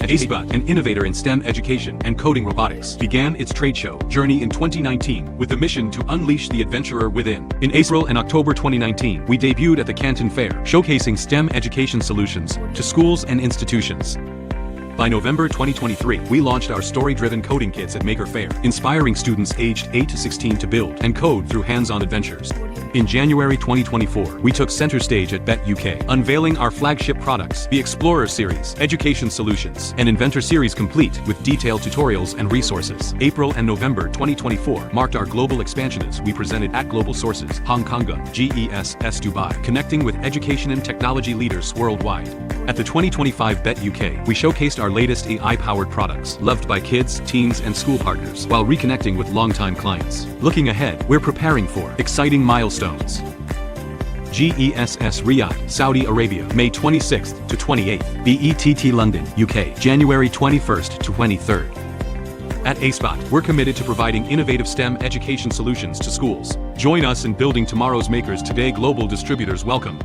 ACEBOTT, an innovator in STEM education and coding robotics, began its trade show journey in 2019 with the mission to unleash the adventurer within. In April and October 2019, we debuted at the Canton Fair, showcasing STEM education solutions to schools and institutions. By November 2023, we launched our story-driven coding kits at Maker Faire, inspiring students aged 8 to 16 to build and code through hands-on adventures. In January 2024, we took center stage at BETT UK, unveiling our flagship products, the Inventor Series, Education Solutions, and Inventor Series complete with detailed tutorials and resources. April and November 2024 marked our global expansion as we presented at Global Sources, Hong Kong, GESS Dubai, connecting with education and technology leaders worldwide. At the 2025 BETT UK, we showcased our latest AI-powered products, loved by kids, teens, and school partners, while reconnecting with longtime clients. Looking ahead, we're preparing for exciting milestones. GESS Riyadh, Saudi Arabia, May 26th to 28th. BETT London, UK, January 21st to 23rd. At ACEBOTT, we're committed to providing innovative STEM education solutions to schools. Join us in building tomorrow's makers today. Global distributors welcome.